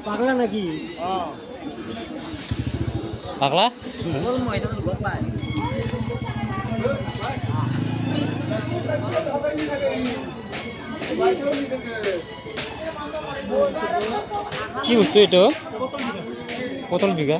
পাগলা নাকি? পাগলা? কি বস্তু এটা? পটল বিঘা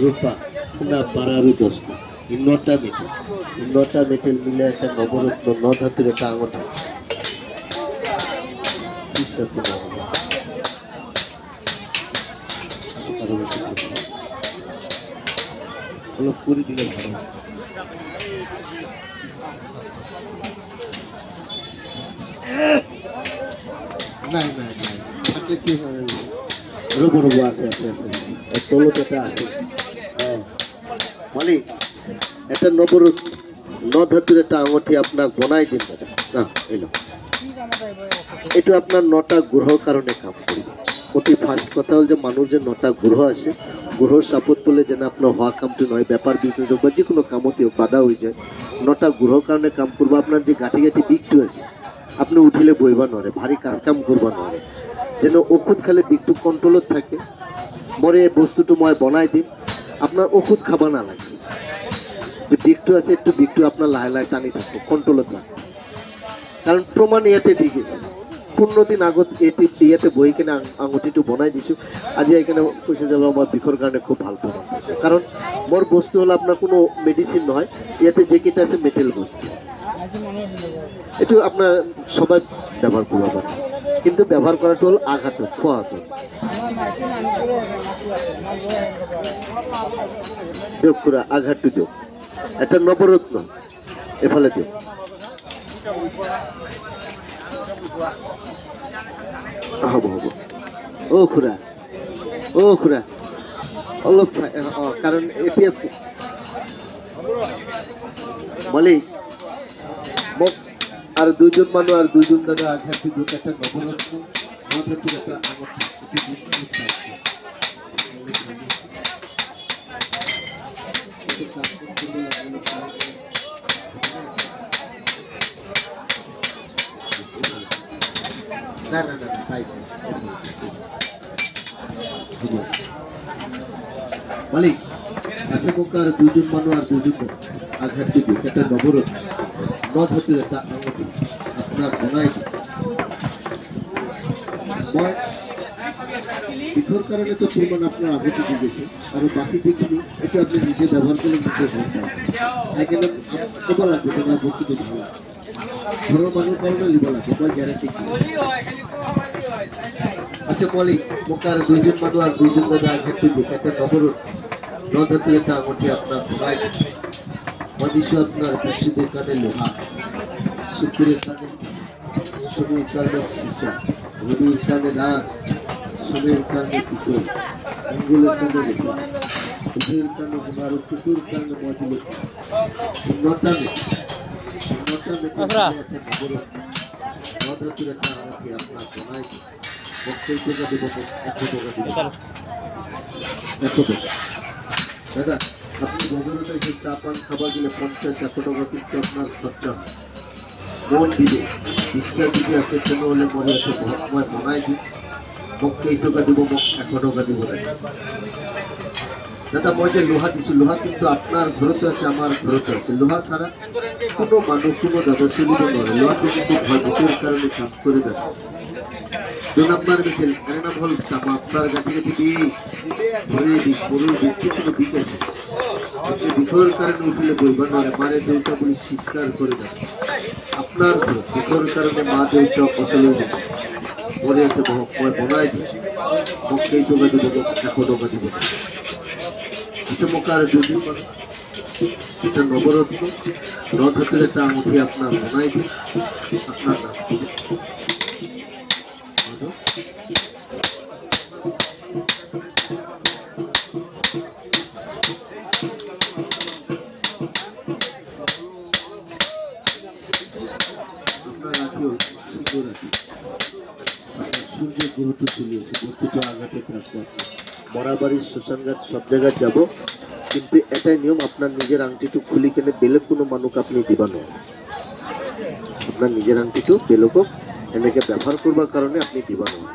রূপা না বারারু দোস্তা নটা মেটেল মিলে একটা নবরত্ন ন ধাতুর একটা আঙটা করে দিলে ভালো। না না না কি হবে রোবো রোবো আছে তলতে আছে মালিক একটা নবরত্ন ন ধাতুর একটা আঙঠি আপনার বনাই দিন না এলো এটা আপনার নটা গ্রহ কারণে কাম করবে। অতি ফার্স্ট কথা হল যে মানুষ যে নটা গ্রহ আসে গ্রহর সাপোর্ট পেলে যেন আপনার হওয়া কামটি নয় ব্যাপার বিজনেস হোক বা যে কোনো কামতেও বাধা হয়ে যায় নটা গ্রহ কারণে কাম করবো। আপনার যে গাঁটি গাঁটি বিকটু আছে আপনি উঠিলে বইবা নরে ভারী কাজ কাম করবা নরে যেন ওষুধ খালে বিকটু কন্ট্রোলত থাকে মরে বস্তুটো মই বনাই দিম আপনার ওষুধ খাবা না লাগে যে বিকটু আছে একটু বিকটু আপনার লাহে লাহে টানি থাকবো কন্ট্রোলত থাকে কারণ প্রমাণ ইয়াতে ঠিক আছে 15 দিন আগত ইয়াতে বই কিনে আঙুঠিটো বনাই দিছোঁ আজি এখানে কৈছে যাব আমার বিষর কারণে খুব ভাল প্রমাণ কারণ মোর বস্তু হল আপনার কোনো মেডিসিন নয় ইয়াতে যে কেটা আছে মেটেল বস্তু এটু আপনার সবাই ব্যবহার করতে পারে কিন্তু ব্যবহার করাটা হল আঘাত খোয়া দিও পুরা আঘাতটো দিও এটা নবরত্ন এফালে দিও হব হব ও খুৰা অলপ কারণ এতিয়া মালিক মোক আর দুইজন মানুষ আর দুইজন দাদা আঘাত দিল একটা নবরত্ন একটা না না না তাই মালিক আচ্ছা কোক আর দুইজন মানুষ আর দুইজন আঘাত দিল একটা নবরত্ন নদ হতে একটা আঙুঠি আপনার বনাই মই বিঘর কারণে তো পরিমাণ আপনার আঘাতি দিয়েছে আর বাকি যেগুলি এটা আপনি নিজে ব্যবহার করে নিজে এখানে খবর আছে তোমার বস্তুটি ভালো ঘৰৰ মানুহ কাৰণে লিব লাগে মই গ্যাৰান্টি আচ্ছা বলি মোক আর দুইজন মানুষ আর দুইজন দাদা ঘেটে দিক একটা নবরুদ নদাতুল একটা আঙুঠি আপনার ভাই মদিশু আপনার বিশুদ্ধের কানে লোহা শুক্রের কানে শনির কানে সীসা রবির কানে রাগ সোমের কানে পিতল মঙ্গলের কানে রেখা বুধের কানে কুমার কুকুর কানে মজুল নটানে নদাতুল একটা আঙুঠি আপনার বানাই বক্তব্য টাকা দেবো 100 টাকা দিব 100 টাকা দাদা আপনি বদলতে এসে চা পান খাবার গেলে 50-100 টাকা কিন্তু আপনার খরচা মন দিবে বিশ্বাস দিবে আছে কোনো হলে মনে আছে ভগবান বানাই দিই বক্তব্য এই টাকা দেবো 100 টাকা দিব দাদা মই যে লোহা দিছো লোহা কিন্তু আপনার ঘরতে আছে আমার ঘরতে আছে লোহা ছাড়া কোনো মানুষ কোনো দাদা চলিব নয় লোহা কিন্তু ভয়ভীতির কারণে কাজ করে দেয় 2 নম্বর মিছিল এর নাম হল চামা আপনার গাছে দিবি ঘরে দি পুরো ব্যক্তি কোনো বিকেছে আপনি বিকর কারণে উঠলে বইবা নয় মারে দেউতা বলি শিকার করে দেয় আপনার বিকর কারণে মা দেউতা ফসল হয়েছে পরে একটা ভয় বনাই দিই মুখেই টাকা দেবো 100 টাকা দিব আচ্ছা মোকার যদি এটা নবরত্ন নদাতুল একটা আঙুঠি আপনার বনাই দিন আপনার নাম সূর্যের গুরুত্ব চলিয়েছে বস্তুটা আঘাতে থাকবে বরাবরই শ্মশানঘাট সব জায়গায় যাব কিন্তু এটাই নিয়ম আপনার নিজের আংটিটু খুলি কেনে বেলেগ কোনো মানুষ আপনি দিবা নয় আপনার নিজের আংটিটু বেলেগ এনেকে ব্যবহার করবার কারণে আপনি দিবা নয়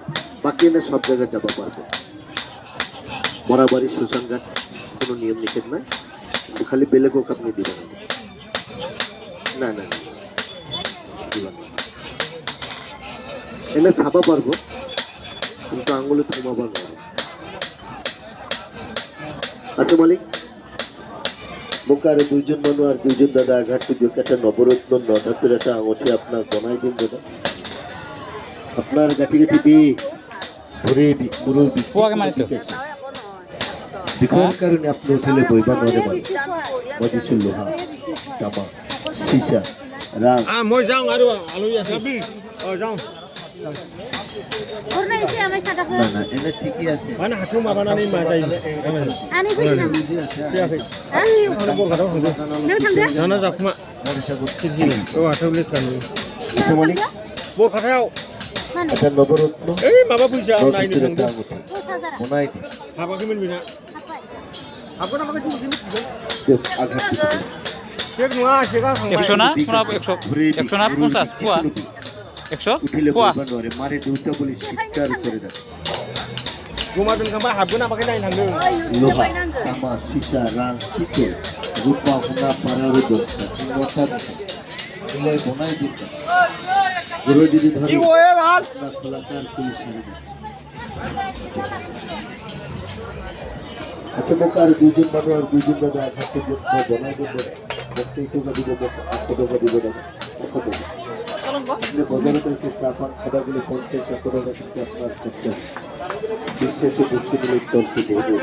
বাকি এনে সব জায়গায় যাব পারবে বরাবরই শ্মশানঘাট কোনো নিয়ম নিষেধ নাই খালি বেলেগক আপনি দিবেন না না না দিবা না এনে ছাপা পারবো কিন্তু আঙুলে থামাবার নয় আচ্ছা মালিক মোকারে দুইজন মানুষ আর দুইজন দাদা আঘাত পুজো একটা নবরত্ন নদাতুল একটা আঙুঠি আপনার বনাই দিন দাদা আপনার গাঠি গাঠি বি ঘুরে পুরো বিকল কারণে আপনি উঠলে বইবা নরে মজিছিল লোহা চাপা সীসা রাগ মই যাওঁ আৰু আলহী আছে যাওঁ না না এটা ঠিকই আছে মানে হাতু মাবানানি মাজাই আনি ফেলি না জানা জাকমা ও হাতুলে কানি আচ্ছা মালিক বৰ খাটাও এটা নবরত্ন এই বাবা পয়সা নাই নি নদাতুল একটা আঙুঠি বনাই দিন হাবা কিমান বিনা আপনা আমাকে দিন বেশ আঘাত দিতে চেক নোয়া চেকা 100 না 100 না 50 পোয়া 100 উঠিলে পোয়া বইবা নরে মারে দেউতা বলি শিকার করে দেয় গুমাদন কামা হাবগো না বাকে নাই থাকলে লোহা তামা সীসা রাং পিতল রূপা সোনা পাড়ার দস্তা নটা মিলে বনাই দিত গুরু যদি ধরে কি ওয়ে ভাল না খোলাকার পুলিশ আচ্ছা মোকার দুইজন মানুষ আর দুইজন দাদা একসাথে বনাই দিত বক্তব্য টাকা দিব 100 টাকা দিব দাদা 100 টাকা আপনি বদলে করেছে চাপান খাবারগুলি 50-100 টাকা কিন্তু আপনার খরচা বিশ্বাসে বুঝতে গেলে চলতে দেবো